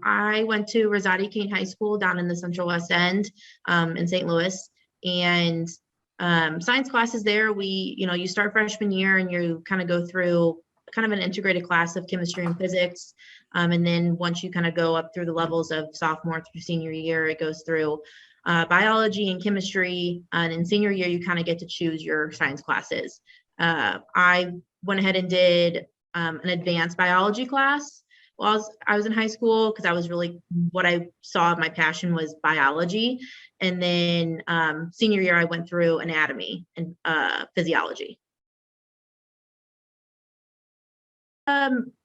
I went to Rosati Kane High School down in the Central West End in St. Louis, and science classes there, you start freshman year and you kind of go through kind of an integrated class of chemistry and physics. And then once you kind of go up through the levels of sophomore through senior year, it goes through biology and chemistry. And in senior year, you kind of get to choose your science classes. I went ahead and did an advanced biology class while I was in high school, because I was really, what I saw my passion was biology. And then senior year, I went through anatomy and physiology.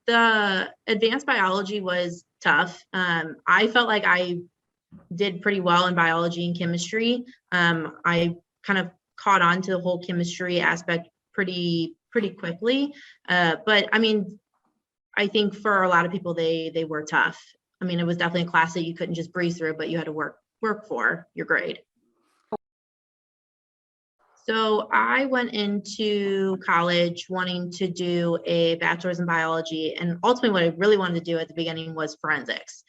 The advanced biology was tough. I felt like I did pretty well in biology and chemistry. I kind of caught on to the whole chemistry aspect pretty quickly. But I mean, I think for a lot of people, they were tough. I mean, it was definitely a class that you couldn't just breeze through, but you had to work for your grade. So I went into college wanting to do a bachelor's in biology, and ultimately what I really wanted to do at the beginning was forensics.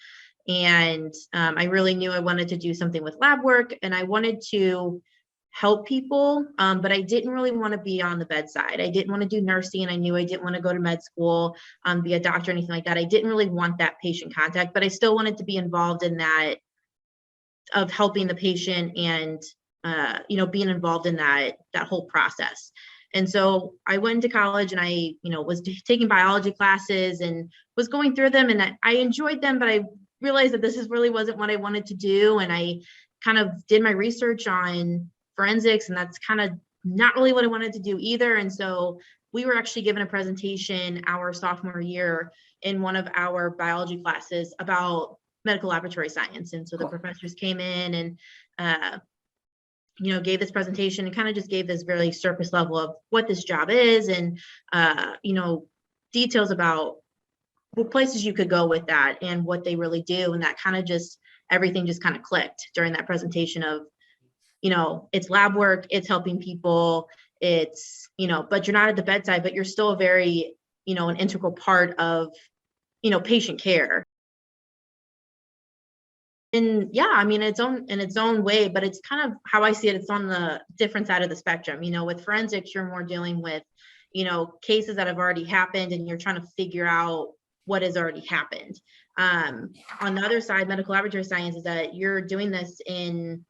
And I really knew I wanted to do something with lab work, and I wanted to help people, but I didn't really want to be on the bedside. I didn't want to do nursing, and I knew I didn't want to go to med school, be a doctor, or anything like that. I didn't really want that patient contact, but I still wanted to be involved in that, of helping the patient and being involved in that whole process. And so I went into college and I, was taking biology classes and was going through them, and I enjoyed them, but I realized that this really wasn't what I wanted to do. And I kind of did my research on forensics, and that's kind of not really what I wanted to do either. And so we were actually given a presentation our sophomore year in one of our biology classes about medical laboratory science. And so the professors came in and gave this presentation and kind of just gave this very surface level of what this job is, and details about what places you could go with that and what they really do. And that kind of just, everything just kind of clicked during that presentation of, it's lab work, it's helping people, it's, but you're not at the bedside, but you're still a very, an integral part of, patient care. And yeah, I mean, in its own way, but it's kind of how I see it. It's on the different side of the spectrum. With forensics, you're more dealing with, cases that have already happened, and you're trying to figure out what has already happened. On the other side, medical laboratory science is that you're doing this in,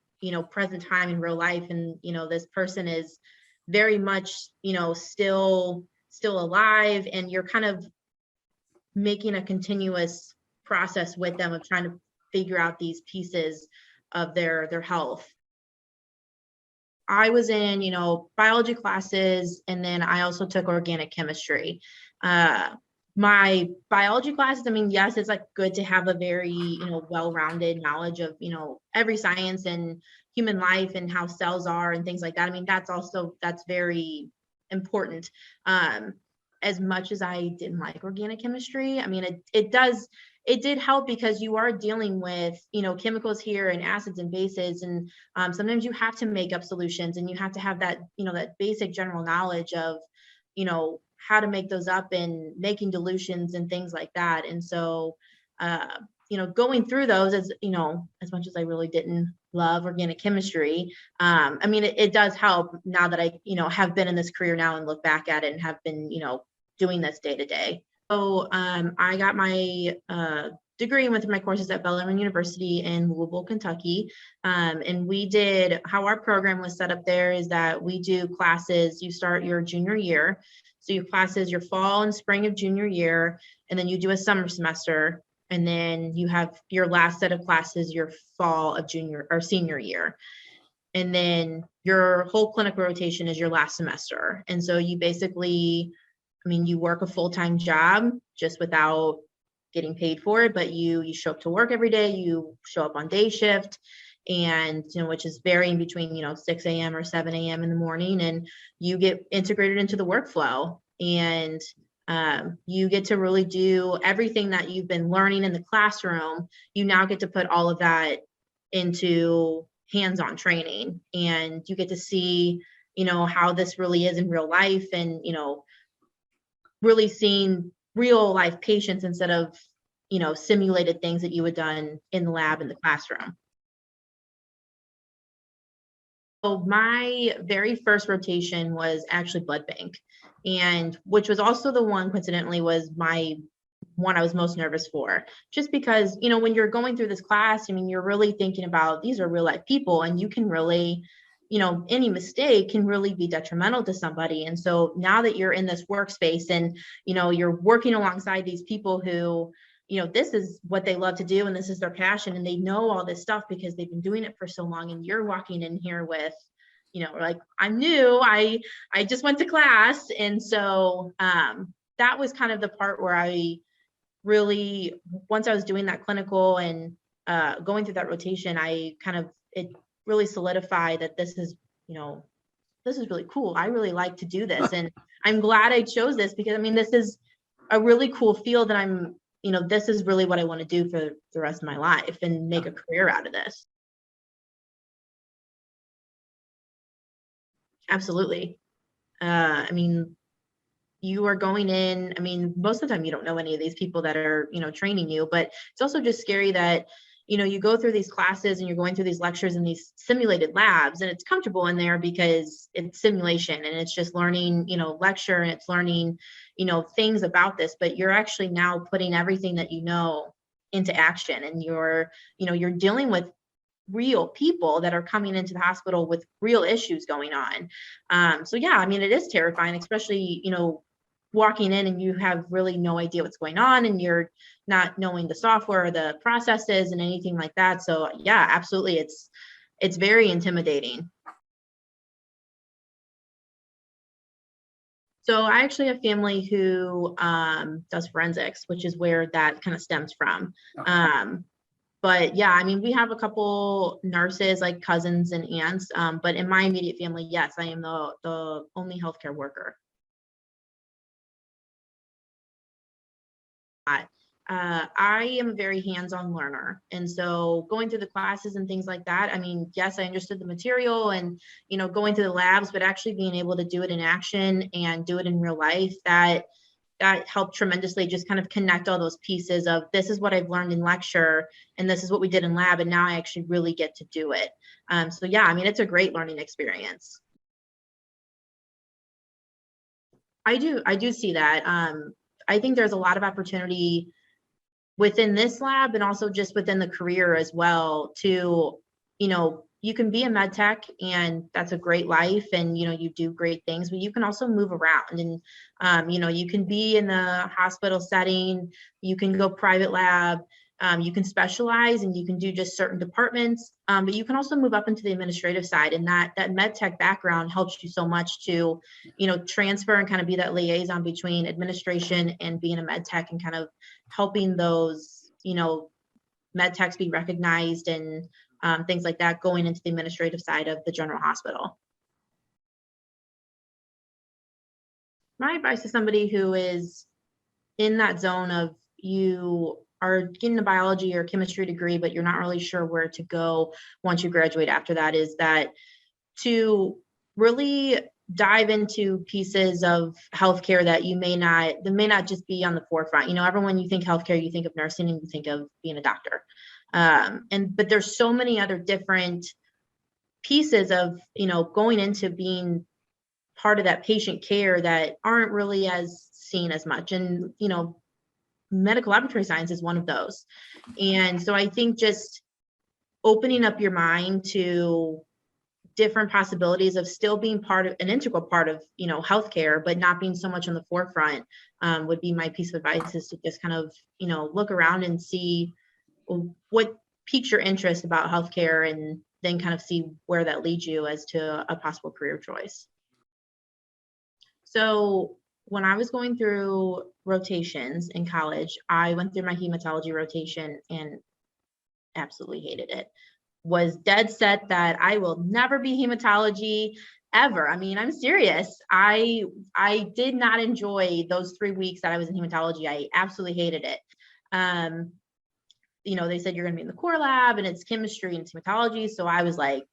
present time in real life. And, this person is very much, still alive, and you're kind of making a continuous process with them of trying to figure out these pieces of their health. I was in, biology classes, and then I also took organic chemistry. My biology classes, I mean, yes, it's like good to have a very, well-rounded knowledge of, every science and human life and how cells are and things like that. I mean, that's very important. As much as I didn't like organic chemistry, I mean, it did help, because you are dealing with, chemicals here and acids and bases. And sometimes you have to make up solutions, and you have to have that, that basic general knowledge of, how to make those up and making dilutions and things like that. And so, going through those, as much as I really didn't love organic chemistry, I mean, it does help now that I, have been in this career now and look back at it and have been, doing this day to day. So I got my degree and went through my courses at Bellarmine University in Louisville, Kentucky. And how our program was set up there is that we do classes. You start your junior year. So your classes, your fall and spring of junior year, and then you do a summer semester. And then you have your last set of classes, your fall of junior or senior year. And then your whole clinical rotation is your last semester. And so you basically, you work a full-time job just without getting paid for it, but you show up to work every day, you show up on day shift, and which is varying between 6 a.m. or 7 a.m. in the morning, and you get integrated into the workflow, and you get to really do everything that you've been learning in the classroom. You now get to put all of that into hands-on training, and you get to see how this really is in real life, and really seeing real life patients instead of simulated things that you had done in the lab in the classroom. So my very first rotation was actually blood bank, and which was also the one, coincidentally, was my one I was most nervous for, just because, when you're going through this class, I mean, you're really thinking about these are real life people, and you can really, any mistake can really be detrimental to somebody. And so now that you're in this workspace and, you're working alongside these people who, this is what they love to do and this is their passion, and they know all this stuff because they've been doing it for so long, and you're walking in here with, like, I'm new, I just went to class. And so that was kind of the part where I really, once I was doing that clinical and going through that rotation, it really solidified that this is really cool. I really like to do this. And I'm glad I chose this because, I mean, this is a really cool field, and this is really what I want to do for the rest of my life and make a career out of this. Absolutely. I mean, you are going in, I mean, most of the time you don't know any of these people that are, training you, but it's also just scary that, you go through these classes and you're going through these lectures in these simulated labs, and it's comfortable in there because it's simulation and it's just learning, lecture, and it's learning, things about this, but you're actually now putting everything that you know into action, and you're dealing with real people that are coming into the hospital with real issues going on. So yeah, I mean, it is terrifying, especially, walking in and you have really no idea what's going on, and you're not knowing the software or the processes and anything like that. So yeah, absolutely. It's very intimidating. So I actually have family who does forensics, which is where that kind of stems from. But yeah, I mean, we have a couple nurses, like cousins and aunts, but in my immediate family, yes, I am the only healthcare worker. I am a very hands-on learner. And so going through the classes and things like that, I mean, yes, I understood the material and, going to the labs, but actually being able to do it in action and do it in real life, that helped tremendously, just kind of connect all those pieces of this is what I've learned in lecture and this is what we did in lab, and now I actually really get to do it. So yeah, I mean, it's a great learning experience. I do see that. I think there's a lot of opportunity within this lab and also just within the career as well to, you can be a med tech and that's a great life, and, you do great things, but you can also move around and, you can be in the hospital setting, you can go private lab, you can specialize and you can do just certain departments, but you can also move up into the administrative side, and that med tech background helps you so much to, transfer and kind of be that liaison between administration and being a med tech, and kind of helping those, med techs be recognized and things like that, going into the administrative side of the general hospital. My advice to somebody who is in that zone of, you are getting a biology or chemistry degree, but you're not really sure where to go once you graduate after that, is that to really dive into pieces of healthcare that may not just be on the forefront. Everyone, you think healthcare, you think of nursing and you think of being a doctor. But there's so many other different pieces of, going into being part of that patient care that aren't really as seen as much. And, medical laboratory science is one of those. And so I think just opening up your mind to different possibilities of still being an integral part of, healthcare, but not being so much on the forefront, would be my piece of advice, is to just kind of, look around and see what piques your interest about healthcare, and then kind of see where that leads you as to a possible career choice. So when I was going through rotations in college, I went through my hematology rotation and absolutely hated it. Was dead set that I will never be hematology ever. I mean, I'm serious. I did not enjoy those 3 weeks that I was in hematology. I absolutely hated it. They said you're going to be in the core lab and it's chemistry and it's hematology. So I was like,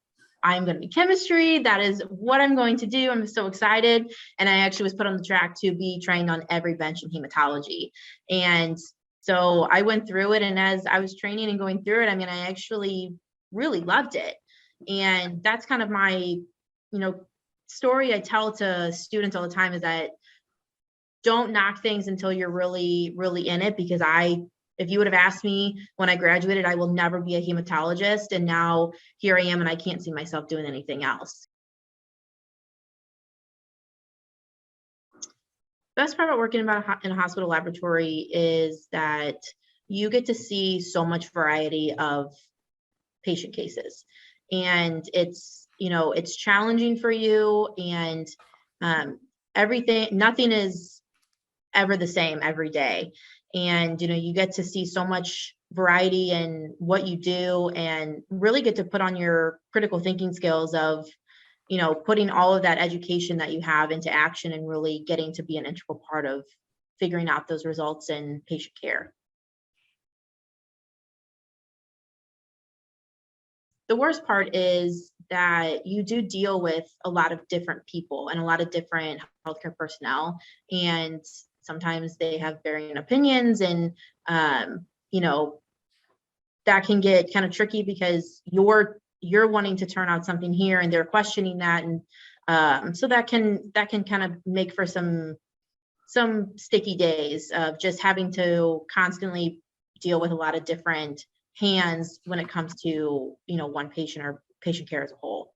I'm going to be chemistry. That is what I'm going to do. I'm so excited. And I actually was put on the track to be trained on every bench in hematology. And So I went through it, and as I was training and going through it, I mean, I actually really loved it. And that's kind of my, story I tell to students all the time, is that don't knock things until you're really, really in it. Because if you would have asked me when I graduated, I will never be a hematologist. And now here I am, and I can't see myself doing anything else. Best part about working in a hospital laboratory is that you get to see so much variety of patient cases, and it's challenging for you. And nothing is ever the same every day. And you get to see so much variety in what you do, and really get to put on your critical thinking skills of putting all of that education that you have into action, and really getting to be an integral part of figuring out those results in patient care. The worst part is that you do deal with a lot of different people and a lot of different healthcare personnel, and sometimes they have varying opinions. And um, you know that can get kind of tricky, because you're wanting to turn out something here, and they're questioning that. And so that can kind of make for some sticky days of just having to constantly deal with a lot of different hands when it comes to one patient or patient care as a whole.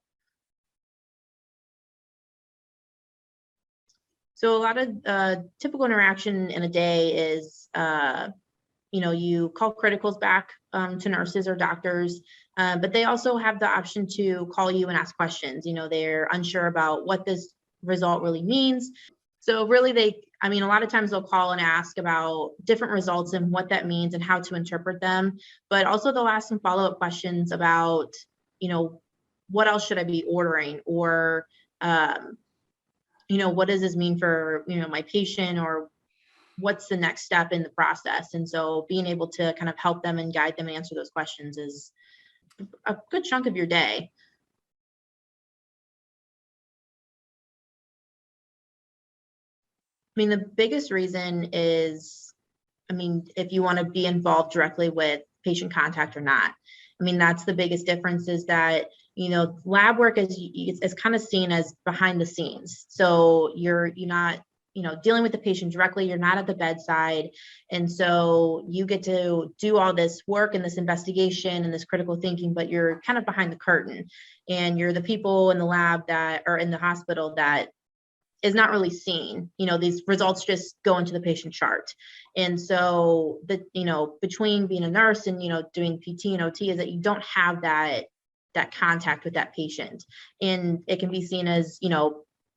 So a lot of typical interaction in a day is you call criticals back to nurses or doctors, but they also have the option to call you and ask questions. They're unsure about what this result really means. So really a lot of times they'll call and ask about different results and what that means and how to interpret them. But also they'll ask some follow-up questions about, what else should I be ordering? Or, what does this mean for, my patient? Or what's the next step in the process? And so being able to kind of help them and guide them and answer those questions is a good chunk of your day. The biggest reason is, if you want to be involved directly with patient contact or not. That's the biggest difference, is that, lab work is kind of seen as behind the scenes. So you're not, dealing with the patient directly, you're not at the bedside. And so you get to do all this work and this investigation and this critical thinking, but you're kind of behind the curtain, and you're the people in the lab that are in the hospital that is not really seen. These results just go into the patient chart. And so between being a nurse and, doing PT and OT, is that you don't have that contact with that patient. And it can be seen as,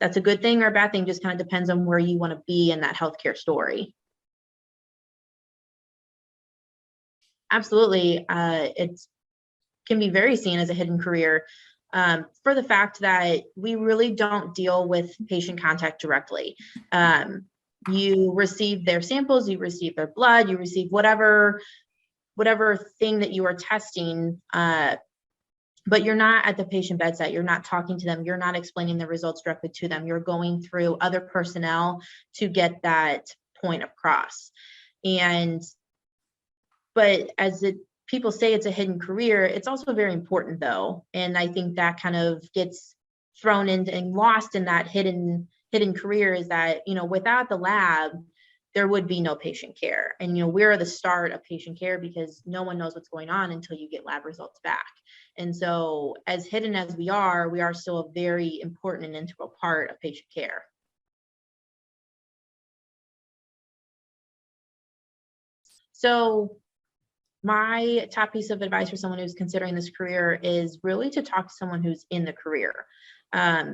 that's a good thing or a bad thing, just kind of depends on where you want to be in that healthcare story. Absolutely. It can be very seen as a hidden career, for the fact that we really don't deal with patient contact directly. You receive their samples, you receive their blood, you receive whatever thing that you are testing, but you're not at the patient bedside. You're not talking to them. You're not explaining the results directly to them. You're going through other personnel to get that point across. But people say it's a hidden career, it's also very important, though. And I think that kind of gets thrown into and lost in that hidden career, is that, without the lab, there would be no patient care. And, we're the start of patient care, because no one knows what's going on until you get lab results back. And so as hidden as we are still a very important and integral part of patient care. So my top piece of advice for someone who's considering this career is really to talk to someone who's in the career.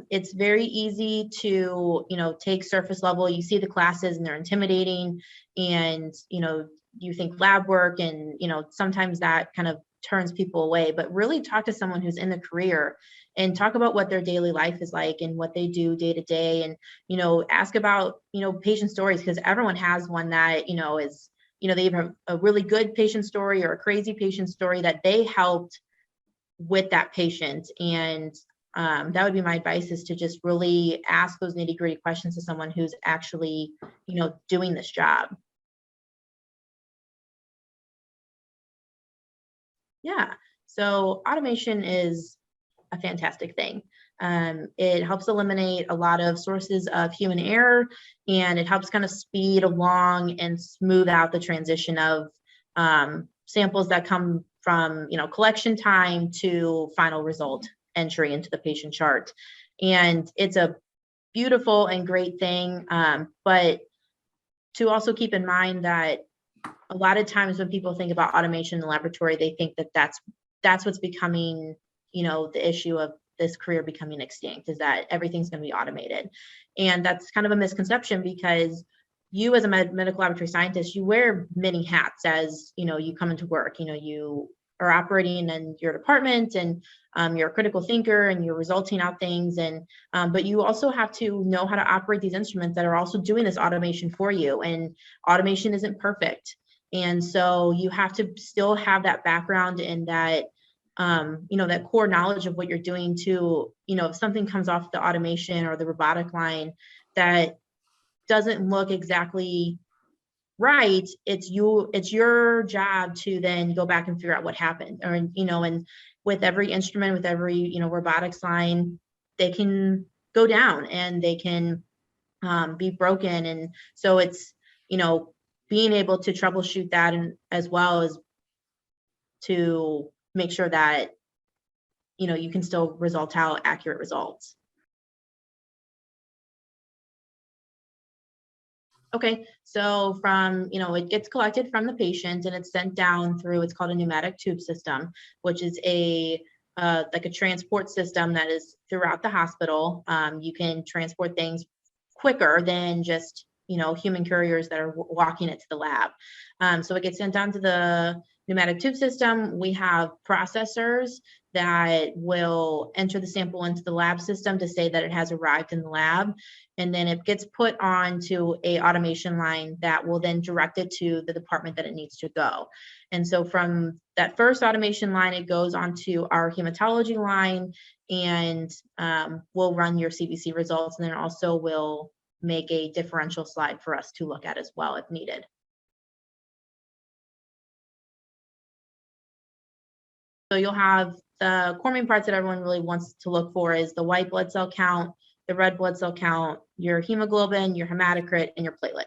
It's very easy to, take surface level. You see the classes and they're intimidating, and, you think lab work, and, sometimes that kind of turns people away. But really talk to someone who's in the career, and talk about what their daily life is like and what they do day to day. And, ask about, patient stories, because everyone has one that, is, they have a really good patient story or a crazy patient story that they helped with that patient. And that would be my advice, is to just really ask those nitty-gritty questions to someone who's actually, doing this job. Yeah. So automation is a fantastic thing. It helps eliminate a lot of sources of human error, and it helps kind of speed along and smooth out the transition of samples that come from, collection time to final result entry into the patient chart. And it's a beautiful and great thing. But to also keep in mind that a lot of times when people think about automation in the laboratory, they think that that's what's becoming, the issue of this career becoming extinct, is that everything's going to be automated. And that's kind of a misconception, because you as a medical laboratory scientist, you wear many hats as, you come into work. You are operating in your department, and you're a critical thinker, and you're resulting out things. And but you also have to know how to operate these instruments that are also doing this automation for you. And automation isn't perfect. And so you have to still have that background and that, that core knowledge of what you're doing to, if something comes off the automation or the robotic line that doesn't look exactly right, it's your job to then go back and figure out what happened. Or, and with every instrument, with every, robotics line, they can go down and they can be broken. And so it's, being able to troubleshoot that, and as well as to make sure that, you can still result out accurate results. Okay, so from, it gets collected from the patient and it's sent down through, it's called a pneumatic tube system, which is like a transport system that is throughout the hospital. You can transport things quicker than just, human couriers that are walking it to the lab. So it gets sent down to the pneumatic tube system. We have processors that will enter the sample into the lab system to say that it has arrived in the lab. And then it gets put onto a automation line that will then direct it to the department that it needs to go. And so from that first automation line, it goes onto our hematology line, and we'll run your CBC results, and then also will make a differential slide for us to look at as well if needed. So you'll have the core main parts that everyone really wants to look for is the white blood cell count, the red blood cell count, your hemoglobin, your hematocrit, and your platelet.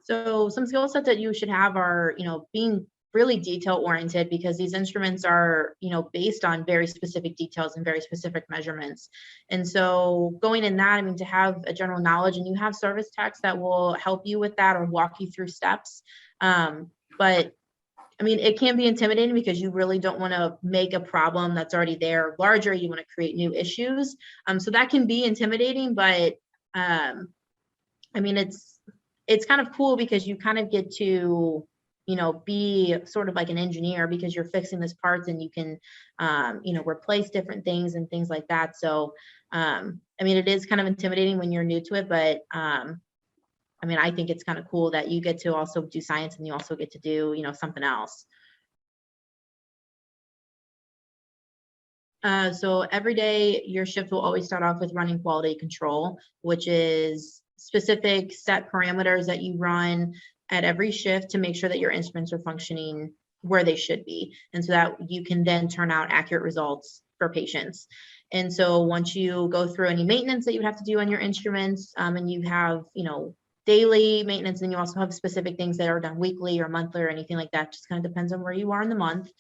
So some skill sets that you should have are, being really detail oriented, because these instruments are, based on very specific details and very specific measurements. And so going in that, to have a general knowledge, and you have service techs that will help you with that or walk you through steps. But it can be intimidating, because you really don't want to make a problem that's already there larger. You want to create new issues. So that can be intimidating, but it's kind of cool, because you kind of get to, be sort of like an engineer, because you're fixing this parts, and you can, replace different things and things like that. So, it is kind of intimidating when you're new to it, but I think it's kind of cool that you get to also do science, and you also get to do, something else. So every day, your shift will always start off with running quality control, which is specific set parameters that you run at every shift to make sure that your instruments are functioning where they should be, and so that you can then turn out accurate results for patients. And so once you go through any maintenance that you have to do on your instruments, and you have, daily maintenance, and you also have specific things that are done weekly or monthly or anything like that, just kind of depends on where you are in the month.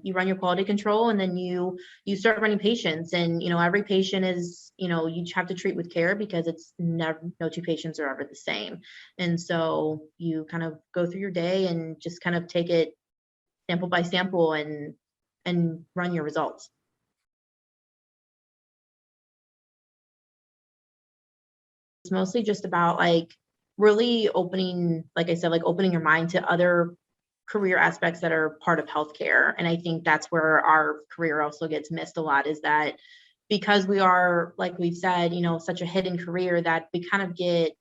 You run your quality control, and then you start running patients, and every patient is, you have to treat with care, because it's never, no two patients are ever the same. And so you kind of go through your day and just kind of take it sample by sample and run your results. It's mostly just about really opening, like I said, opening your mind to other career aspects that are part of healthcare. And I think that's where our career also gets missed a lot, is that because we are, like we've said, such a hidden career, that we kind of get,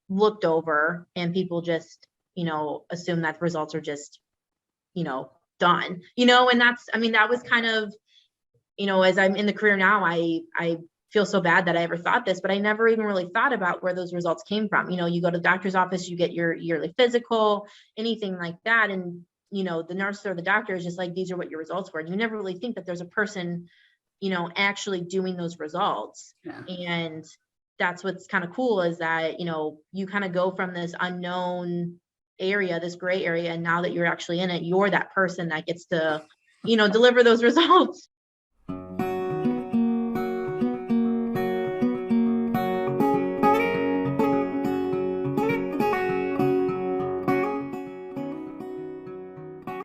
looked over, and people just, assume that results are just, done, and that's, that was kind of, as I'm in the career now, I feel so bad that I ever thought this, but I never even really thought about where those results came from. You know, you go to the doctor's office, you get your yearly physical, anything like that. And, you know, the nurse or the doctor is just like, these are what your results were. And you never really think that there's a person, you know, actually doing those results. Yeah. And that's what's kind of cool is that, you know, you kind of go from this unknown area, this gray area, and now that you're actually in it, you're that person that gets to, you know, deliver those results.